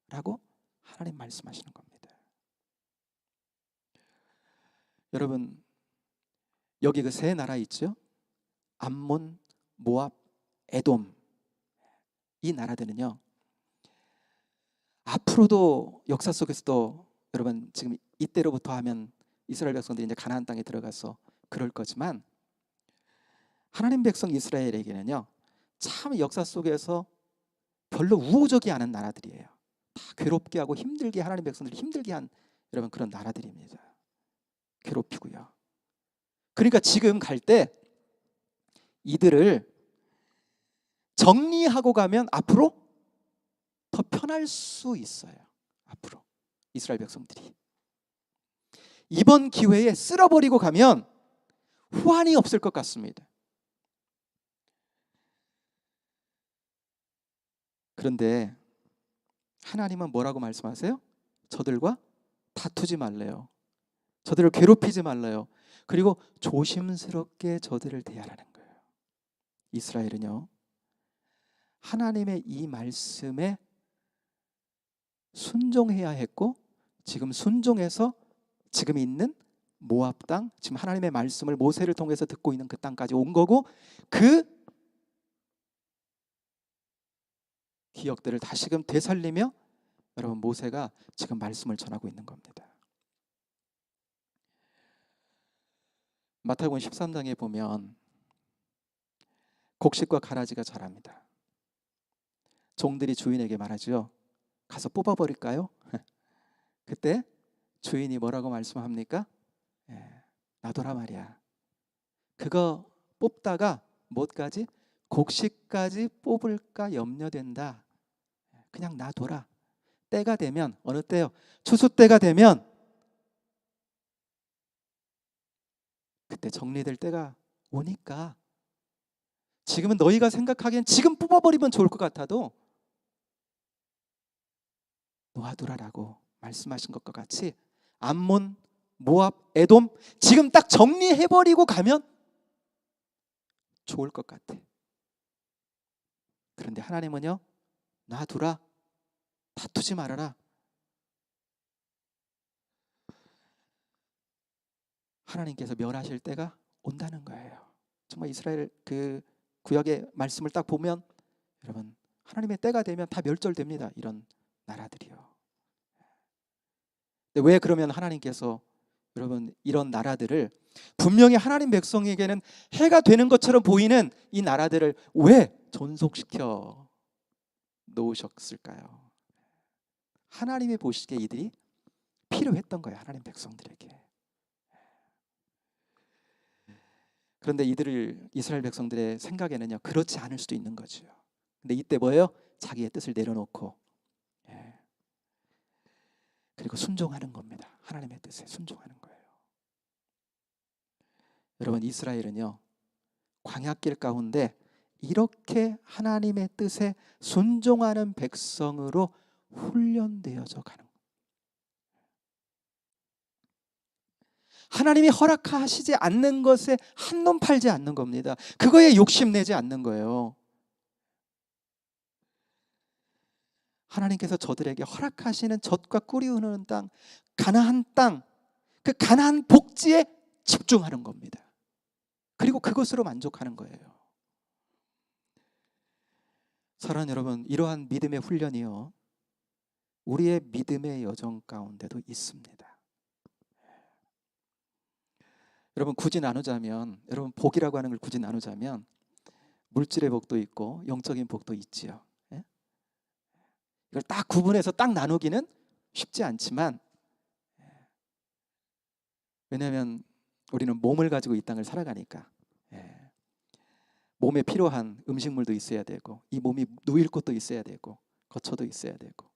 라고 하나님 말씀하시는 겁니다. 여러분, 여기 그 세 나라 있죠? 암몬, 모압, 에돔. 이 나라들은요, 앞으로도 역사 속에서도 여러분 지금 이때로부터 하면 이스라엘 백성들이 이제 가나안 땅에 들어가서 그럴 거지만 하나님 백성 이스라엘에게는요, 참 역사 속에서 별로 우호적이 않은 나라들이에요. 다 괴롭게 하고 힘들게, 하나님 백성들이 힘들게 한 여러분 그런 나라들입니다. 괴롭히고요. 그러니까 지금 갈 때 이들을 정리하고 가면 앞으로 더 편할 수 있어요. 앞으로 이스라엘 백성들이 이번 기회에 쓸어버리고 가면 후환이 없을 것 같습니다. 그런데 하나님은 뭐라고 말씀하세요? 저들과 다투지 말래요. 저들을 괴롭히지 말래요. 그리고 조심스럽게 저들을 대하라는 거예요. 이스라엘은요, 하나님의 이 말씀에 순종해야 했고, 지금 순종해서 지금 있는 모압 땅, 지금 하나님의 말씀을 모세를 통해서 듣고 있는 그 땅까지 온 거고, 그 기억들을 다시금 되살리며 여러분 모세가 지금 말씀을 전하고 있는 겁니다. 마태복음 13장에 보면 곡식과 가라지가 자랍니다. 종들이 주인에게 말하죠. 가서 뽑아버릴까요? 그때 주인이 뭐라고 말씀합니까? 놔둬라 말이야. 그거 뽑다가 뭐까지? 곡식까지 뽑을까 염려된다. 그냥 놔둬라. 때가 되면, 어느 때요? 추수 때가 되면 그때 정리될 때가 오니까, 지금은 너희가 생각하기엔 지금 뽑아버리면 좋을 것 같아도 놓아두라라고 말씀하신 것과 같이 암몬, 모압, 에돔 지금 딱 정리해버리고 가면 좋을 것 같아. 그런데 하나님은요, 놔두라, 다투지 말아라. 하나님께서 멸하실 때가 온다는 거예요. 정말 이스라엘 그 구약의 말씀을 딱 보면 여러분, 하나님의 때가 되면 다 멸절됩니다. 이런 나라들이요. 근데 왜 그러면 하나님께서 여러분 이런 나라들을, 분명히 하나님 백성에게는 해가 되는 것처럼 보이는 이 나라들을 왜 존속시켜 놓으셨을까요? 하나님이 보시기에 이들이 필요했던 거예요. 하나님 백성들에게. 그런데 이스라엘 백성들의 생각에는요, 그렇지 않을 수도 있는 거죠. 근데 이때 뭐예요? 자기의 뜻을 내려놓고 그리고 순종하는 겁니다. 하나님의 뜻에 순종하는 거예요. 여러분, 이스라엘은요, 광야길 가운데 이렇게 하나님의 뜻에 순종하는 백성으로 훈련되어져 가는 거예요. 하나님이 허락하시지 않는 것에 한눈 팔지 않는 겁니다. 그거에 욕심내지 않는 거예요. 하나님께서 저들에게 허락하시는 젖과 꿀이 흐르는 땅, 가나안 땅, 그 가나안 복지에 집중하는 겁니다. 그리고 그것으로 만족하는 거예요. 사랑하는 여러분, 이러한 믿음의 훈련이요, 우리의 믿음의 여정 가운데도 있습니다. 여러분, 굳이 나누자면, 여러분 복이라고 하는 걸 굳이 나누자면 물질의 복도 있고 영적인 복도 있지요. 이걸 딱 구분해서 딱 나누기는 쉽지 않지만, 왜냐하면 우리는 몸을 가지고 이 땅을 살아가니까 몸에 필요한 음식물도 있어야 되고, 이 몸이 누일 곳도 있어야 되고, 거처도 있어야 되고,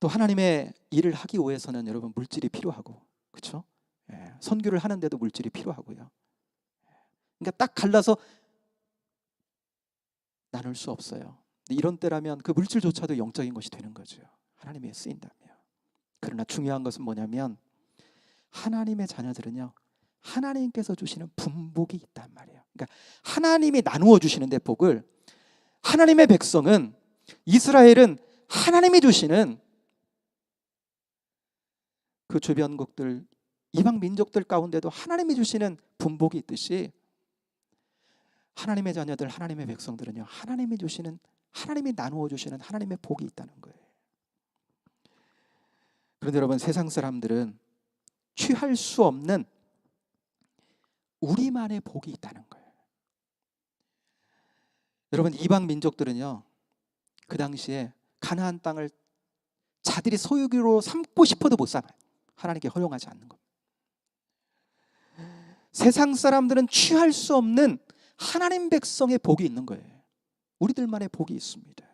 또 하나님의 일을 하기 위해서는 여러분 물질이 필요하고, 그렇죠? 선교를 하는데도 물질이 필요하고요. 그러니까 딱 갈라서 나눌 수 없어요. 이런 때라면 그 물질조차도 영적인 것이 되는 거죠. 하나님의 쓰인다면. 그러나 중요한 것은 뭐냐면, 하나님의 자녀들은요, 하나님께서 주시는 분복이 있단 말이에요. 그러니까 하나님이 나누어 주시는데, 복을, 하나님의 백성은, 이스라엘은 하나님이 주시는 그 주변국들, 이방 민족들 가운데도 하나님이 주시는 분복이 있듯이, 하나님의 자녀들, 하나님의 백성들은요, 하나님이 주시는, 하나님이 나누어 주시는 하나님의 복이 있다는 거예요. 그런데 여러분, 세상 사람들은 취할 수 없는 우리만의 복이 있다는 거예요. 여러분, 이방 민족들은요, 그 당시에 가나안 땅을 자들이 소유기로 삼고 싶어도 못 삼아요. 하나님께 허용하지 않는 겁니다. 세상 사람들은 취할 수 없는 하나님 백성의 복이 있는 거예요. 우리들만의 복이 있습니다.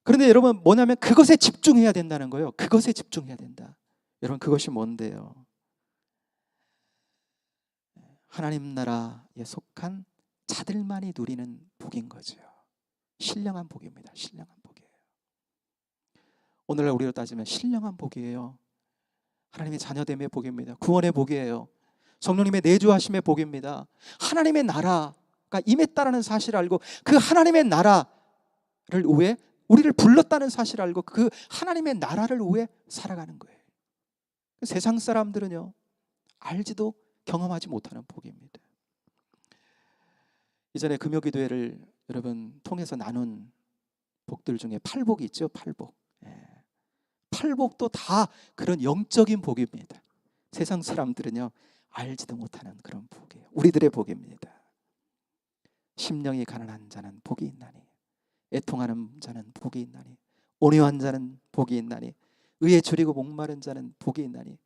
그런데 여러분, 뭐냐면 그것에 집중해야 된다는 거예요. 그것에 집중해야 된다. 여러분, 그것이 뭔데요? 하나님 나라에 속한 자들만이 누리는 복인 거죠. 신령한 복입니다. 신령한 복이에요. 오늘날 우리로 따지면 신령한 복이에요. 하나님의 자녀됨의 복입니다. 구원의 복이에요. 성령님의 내주하심의 복입니다. 하나님의 나라가 임했다라는 사실을 알고, 그 하나님의 나라를 위해 우리를 불렀다는 사실을 알고, 그 하나님의 나라를 위해 살아가는 거예요. 세상 사람들은요, 알지도 경험하지 못하는 복입니다. 이전에 금요기도회를 여러분 통해서 나눈 복들 중에 팔복이 있죠. 팔복. 팔복도 다 그런 영적인 복입니다. 세상 사람들은요, 알지도 못하는 그런 복이에요. 우리들의 복입니다. 심령이 가난한 자는 복이 있나니, 애통하는 자는 복이 있나니, 온유한 자는 복이 있나니, 의에 줄이고 목마른 자는 복이 있나니,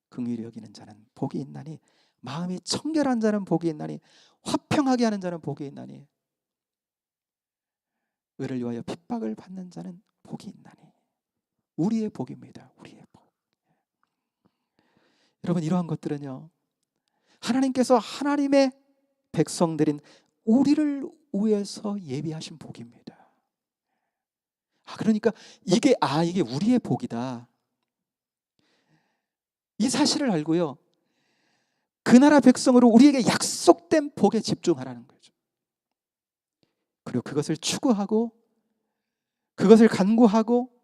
긍휼히 여기는 자는 복이 있나니, 마음이 청결한 자는 복이 있나니, 화평하게 하는 자는 복이 있나니, 의를 위하여 핍박을 받는 자는 복이 있나니. 우리의 복입니다. 우리의 복. 여러분, 이러한 것들은요, 하나님께서 하나님의 백성들인 우리를 위해서 예비하신 복입니다. 그러니까 이게 우리의 복이다, 이 사실을 알고요, 그 나라 백성으로 우리에게 약속된 복에 집중하라는 거죠. 그리고 그것을 추구하고 그것을 간구하고,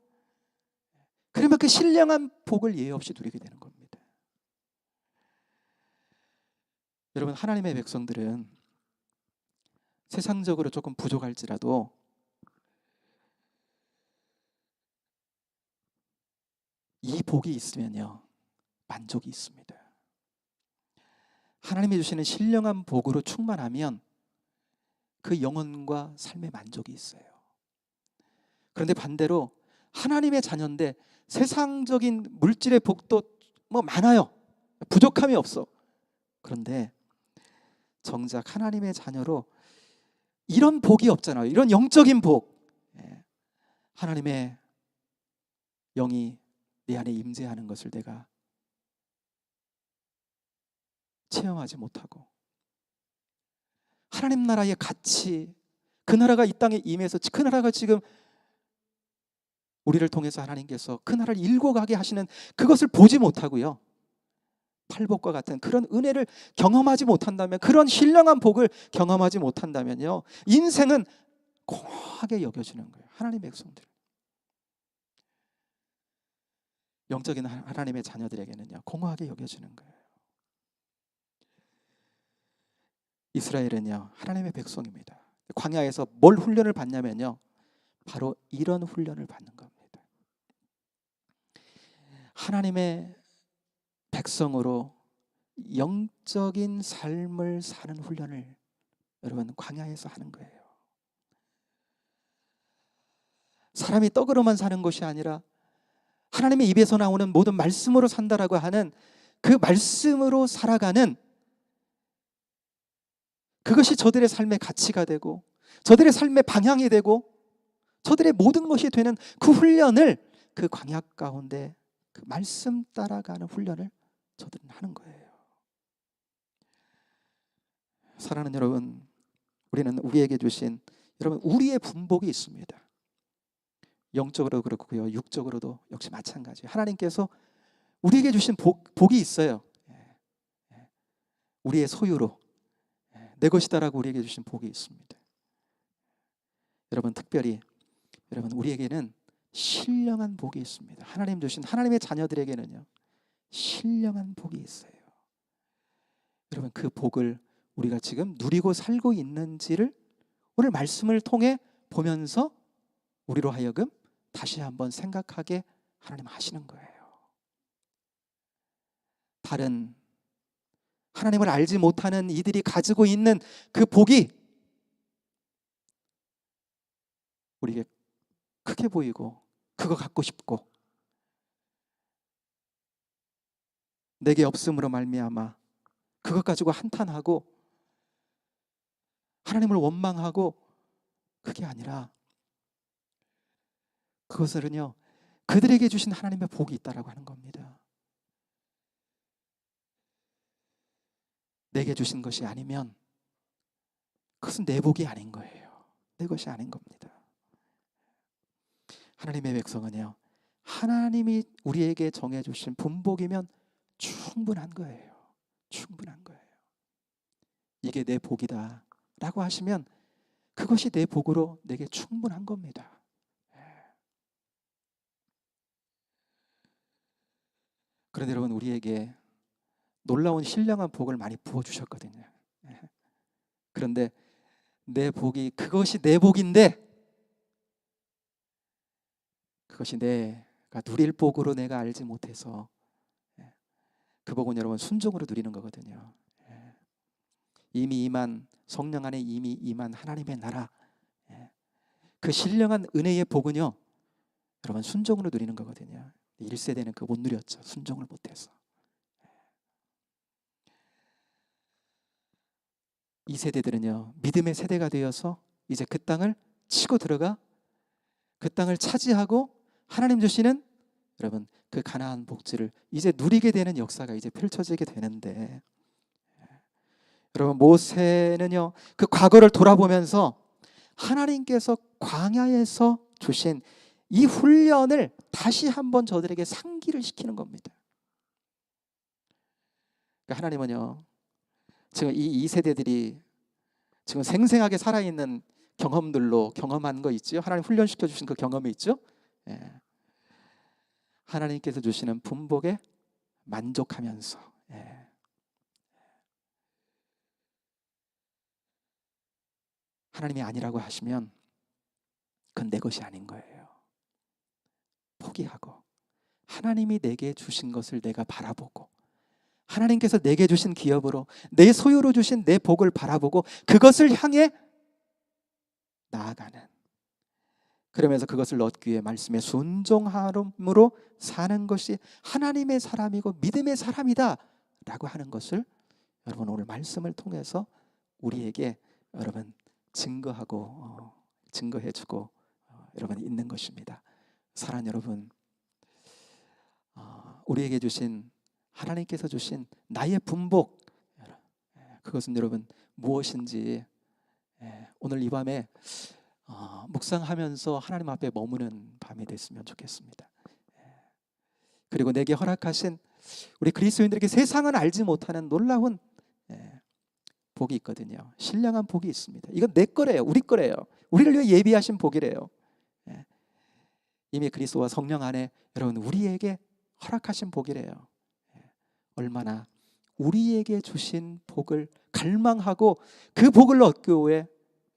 그러면 그 신령한 복을 예외 없이 누리게 되는 겁니다. 여러분, 하나님의 백성들은 세상적으로 조금 부족할지라도 이 복이 있으면요, 만족이 있습니다. 하나님이 주시는 신령한 복으로 충만하면 그 영혼과 삶의 만족이 있어요. 그런데 반대로 하나님의 자녀인데 세상적인 물질의 복도 뭐 많아요. 부족함이 없어. 그런데 정작 하나님의 자녀로 이런 복이 없잖아요. 이런 영적인 복. 하나님의 영이 내 안에 임재하는 것을 내가 체험하지 못하고, 하나님 나라의 가치, 그 나라가 이 땅에 임해서 그 나라가 지금 우리를 통해서 하나님께서 그 나라를 일궈 가게 하시는 그것을 보지 못하고요, 팔복과 같은 그런 은혜를 경험하지 못한다면, 그런 신령한 복을 경험하지 못한다면요, 인생은 공허하게 여겨지는 거예요. 하나님의 백성들, 영적인 하나님의 자녀들에게는요, 공허하게 여겨지는 거예요. 이스라엘은요, 하나님의 백성입니다. 광야에서 뭘 훈련을 받냐면요, 바로 이런 훈련을 받는 겁니다. 하나님의 백성으로 영적인 삶을 사는 훈련을 여러분, 광야에서 하는 거예요. 사람이 떡으로만 사는 것이 아니라 하나님의 입에서 나오는 모든 말씀으로 산다라고 하는 그 말씀으로 살아가는, 그것이 저들의 삶의 가치가 되고 저들의 삶의 방향이 되고 저들의 모든 것이 되는 그 훈련을, 그 광야 가운데 그 말씀 따라가는 훈련을 저들은 하는 거예요. 사랑하는 여러분, 우리는 우리에게 주신 여러분 우리의 분복이 있습니다. 영적으로 그렇고요, 육적으로도 역시 마찬가지예요. 하나님께서 우리에게 주신 복이 있어요. 우리의 소유로 내 것이다라고 우리에게 주신 복이 있습니다. 여러분, 특별히 여러분 우리에게는 신령한 복이 있습니다. 하나님 주신, 하나님의 자녀들에게는요, 신령한 복이 있어요. 여러분, 그 복을 우리가 지금 누리고 살고 있는지를 오늘 말씀을 통해 보면서 우리로 하여금 다시 한번 생각하게 하나님 하시는 거예요. 다른 하나님을 알지 못하는 이들이 가지고 있는 그 복이 우리에게 크게 보이고 그거 갖고 싶고, 내게 없음으로 말미암아 그것 가지고 한탄하고 하나님을 원망하고, 그게 아니라 그것을은요, 그들에게 주신 하나님의 복이 있다라고 하는 겁니다. 내게 주신 것이 아니면 그것은 내 복이 아닌 거예요. 내 것이 아닌 겁니다. 하나님의 백성은요, 하나님이 우리에게 정해주신 분복이면 충분한 거예요. 충분한 거예요. 이게 내 복이다 라고 하시면 그것이 내 복으로 내게 충분한 겁니다. 그런데 여러분, 우리에게 놀라운 신령한 복을 많이 부어주셨거든요. 그런데 내 복이, 그것이 내 복인데 그것이 내가 누릴 복으로 내가 알지 못해서, 그 복은 여러분 순종으로 누리는 거거든요. 이미 임한, 성령 안에 이미 임한 하나님의 나라, 그 신령한 은혜의 복은요, 여러분 순종으로 누리는 거거든요. 1세대는 그거 못 누렸죠. 순종을 못해서. 2세대들은요 믿음의 세대가 되어서 이제 그 땅을 치고 들어가 그 땅을 차지하고 하나님 주시는 여러분 그 가나안 복지를 이제 누리게 되는 역사가 이제 펼쳐지게 되는데, 여러분 모세는요 그 과거를 돌아보면서 하나님께서 광야에서 주신 이 훈련을 다시 한번 저들에게 상기를 시키는 겁니다. 그러니까 하나님은요 지금 이 세대들이 지금 생생하게 살아있는 경험들로 경험한 거 있죠. 하나님 훈련시켜 주신 그 경험이 있죠. 예. 하나님께서 주시는 분복에 만족하면서, 예. 하나님이 아니라고 하시면 그건 내 것이 아닌 거예요. 포기하고 하나님이 내게 주신 것을 내가 바라보고 하나님께서 내게 주신 기업으로 내 소유로 주신 내 복을 바라보고 그것을 향해 나아가는, 그러면서 그것을 얻기 위해 말씀에 순종함으로 사는 것이 하나님의 사람이고 믿음의 사람이다 라고 하는 것을 여러분 오늘 말씀을 통해서 우리에게 여러분 증거하고 증거해주고 여러분 있는 것입니다. 사랑하는 여러분, 우리에게 주신 하나님께서 주신 나의 분복, 그것은 여러분 무엇인지 오늘 이 밤에 묵상하면서 하나님 앞에 머무는 밤이 됐으면 좋겠습니다. 그리고 내게 허락하신 우리 그리스도인들에게 세상은 알지 못하는 놀라운 복이 있거든요. 신령한 복이 있습니다. 이건 내 거래요. 우리 거래요. 우리를 위해 예비하신 복이래요. 이미 그리스도와 성령 안에 여러분 우리에게 허락하신 복이래요. 얼마나 우리에게 주신 복을 갈망하고 그 복을 얻기 위해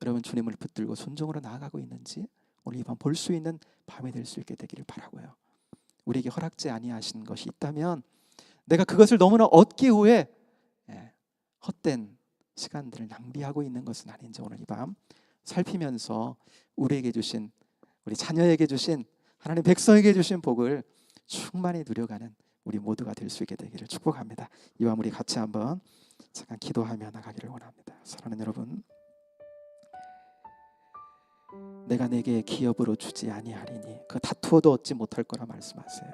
여러분 주님을 붙들고 순종으로 나아가고 있는지 오늘 이 밤 볼 수 있는 밤이 될 수 있게 되기를 바라고요. 우리에게 허락지 아니하신 것이 있다면 내가 그것을 너무나 얻기 위해 헛된 시간들을 낭비하고 있는 것은 아닌지 오늘 이 밤 살피면서 우리에게 주신, 우리 자녀에게 주신, 하나님 백성에게 주신 복을 충만히 누려가는 우리 모두가 될 수 있게 되기를 축복합니다. 이 밤 우리 같이 한번 잠깐 기도하며 나가기를 원합니다. 사랑하는 여러분, 내가 내게 기업으로 주지 아니하리니 그 다투어도 얻지 못할 거라 말씀하세요.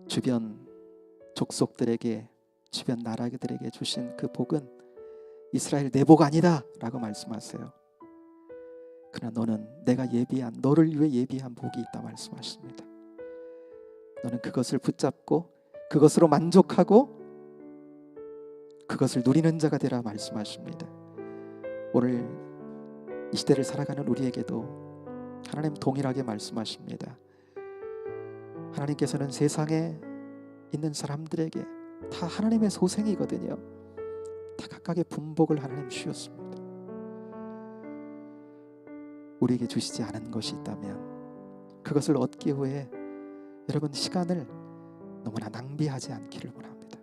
주변 족속들에게, 주변 나라들에게 주신 그 복은 이스라엘 내 복 아니다 라고 말씀하세요. 그러나 너는 내가 예비한, 너를 위해 예비한 복이 있다 말씀하십니다. 너는 그것을 붙잡고 그것으로 만족하고 그것을 누리는 자가 되라 말씀하십니다. 오늘 이 시대를 살아가는 우리에게도 하나님 동일하게 말씀하십니다. 하나님께서는 세상에 있는 사람들에게 다 하나님의 소생이거든요. 다 각각의 분복을 하나님 주셨습니다. 우리에게 주시지 않은 것이 있다면 그것을 얻기 위해 여러분 시간을 너무나 낭비하지 않기를 원합니다.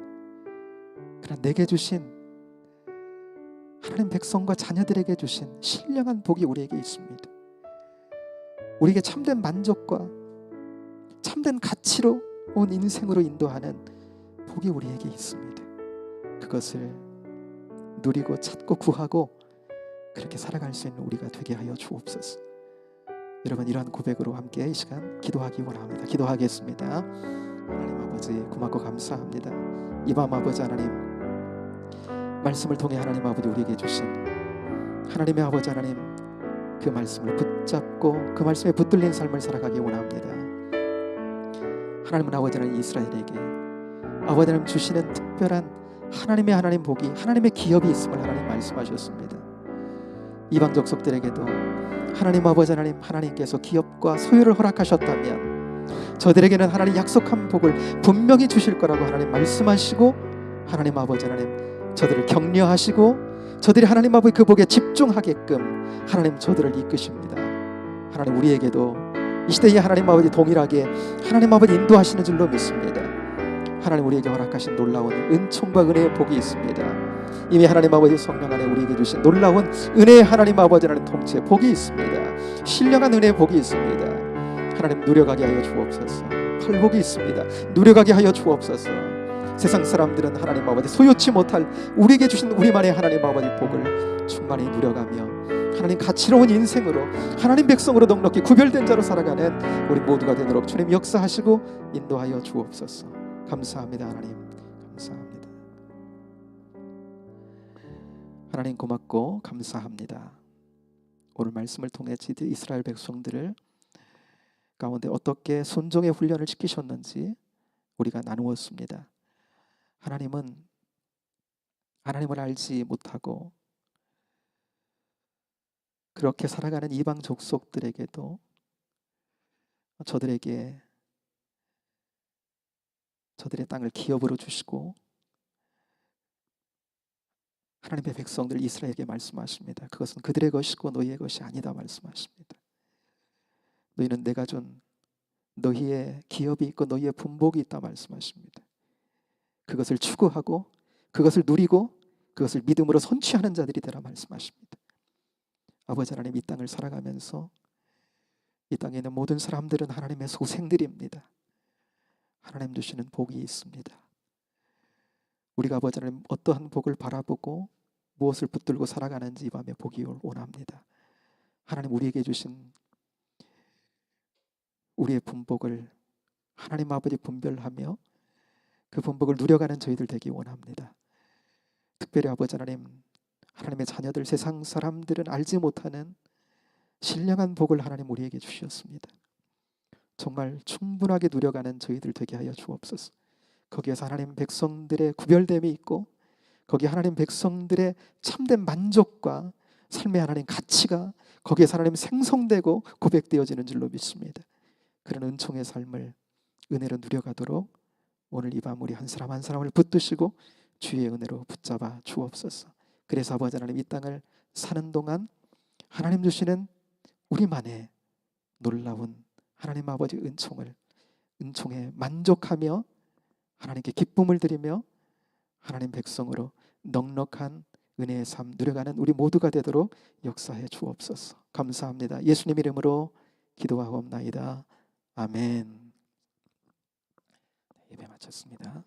그러나 내게 주신, 하나님 백성과 자녀들에게 주신 신령한 복이 우리에게 있습니다. 우리에게 참된 만족과 참된 가치로 온 인생으로 인도하는 복이 우리에게 있습니다. 그것을 누리고 찾고 구하고 그렇게 살아갈 수 있는 우리가 되게 하여 주옵소서. 여러분 이러한 고백으로 함께 이 시간 기도하기 원합니다. 기도하겠습니다. 하나님 아버지 고맙고 감사합니다. 이 밤 아버지 하나님 말씀을 통해 하나님 아버지 우리에게 주신 하나님의 아버지 하나님 그 말씀을 붙잡고 그 말씀에 붙들린 삶을 살아가기 원합니다. 하나님은 아버지 하나님 이스라엘에게 아버지 하나님 주시는 특별한 하나님의 하나님 복이, 하나님의 기업이 있음을 하나님 말씀하셨습니다. 이방 족속들에게도 하나님 아버지 하나님, 하나님께서 기업과 소유를 허락하셨다면 저들에게는 하나님 약속한 복을 분명히 주실 거라고 하나님 말씀하시고, 하나님 아버지 하나님 저들을 격려하시고 저들이 하나님 아버지 그 복에 집중하게끔 하나님 저들을 이끄십니다. 하나님 우리에게도 이 시대에 하나님 아버지 동일하게 하나님 아버지 인도하시는 줄로 믿습니다. 하나님 우리에게 허락하신 놀라운 은총과 은혜의 복이 있습니다. 이미 하나님 아버지 성령 안에 우리에게 주신 놀라운 은혜의 하나님 아버지라는 통치의 복이 있습니다. 신령한 은혜의 복이 있습니다. 하나님 누려가게 하여 주옵소서. 팔복이 있습니다. 누려가게 하여 주옵소서. 세상 사람들은 하나님 아버지 소유치 못할 우리에게 주신 우리만의 하나님 아버지 복을 충만히 누려가며 하나님 가치로운 인생으로 하나님 백성으로 넉넉히 구별된 자로 살아가는 우리 모두가 되도록 주님 역사하시고 인도하여 주옵소서. 감사합니다. 하나님 감사합니다. 하나님 고맙고 감사합니다. 오늘 말씀을 통해 이스라엘 백성들을 가운데 어떻게 순종의 훈련을 시키셨는지 우리가 나누었습니다. 하나님은 하나님을 알지 못하고 그렇게 살아가는 이방 족속들에게도 저들에게 저들의 땅을 기업으로 주시고 하나님의 백성들 이스라엘에게 말씀하십니다. 그것은 그들의 것이고 너희의 것이 아니다 말씀하십니다. 너희는 내가 준 너희의 기업이 있고 너희의 분복이 있다 말씀하십니다. 그것을 추구하고 그것을 누리고 그것을 믿음으로 선취하는 자들이 되라 말씀하십니다. 아버지 하나님, 이 땅을 살아가면서 이 땅에 있는 모든 사람들은 하나님의 소생들입니다. 하나님 주시는 복이 있습니다. 우리가 아버지 하나님 어떠한 복을 바라보고 무엇을 붙들고 살아가는지 이 밤에 보기 원합니다. 하나님 우리에게 주신 우리의 분복을 하나님 아버지 분별하며 그 분복을 누려가는 저희들 되기 원합니다. 특별히 아버지 하나님, 하나님의 자녀들 세상 사람들은 알지 못하는 신령한 복을 하나님 우리에게 주셨습니다. 정말 충분하게 누려가는 저희들 되게 하여 주옵소서. 거기에서 하나님 백성들의 구별됨이 있고 거기에 하나님 백성들의 참된 만족과 삶의 하나님 가치가 거기에서 하나님 생성되고 고백되어지는 줄로 믿습니다. 그런 은총의 삶을 은혜로 누려가도록 오늘 이 밤 우리 한 사람 한 사람을 붙드시고 주의 은혜로 붙잡아 주옵소서. 그래서 아버지 하나님 이 땅을 사는 동안 하나님 주시는 우리만의 놀라운 하나님 아버지 은총에 만족하며 하나님께 기쁨을 드리며 하나님 백성으로 넉넉한 은혜의 삶 누려가는 우리 모두가 되도록 역사해 주옵소서. 감사합니다. 예수님 이름으로 기도하옵나이다. 아멘. 예배 마쳤습니다.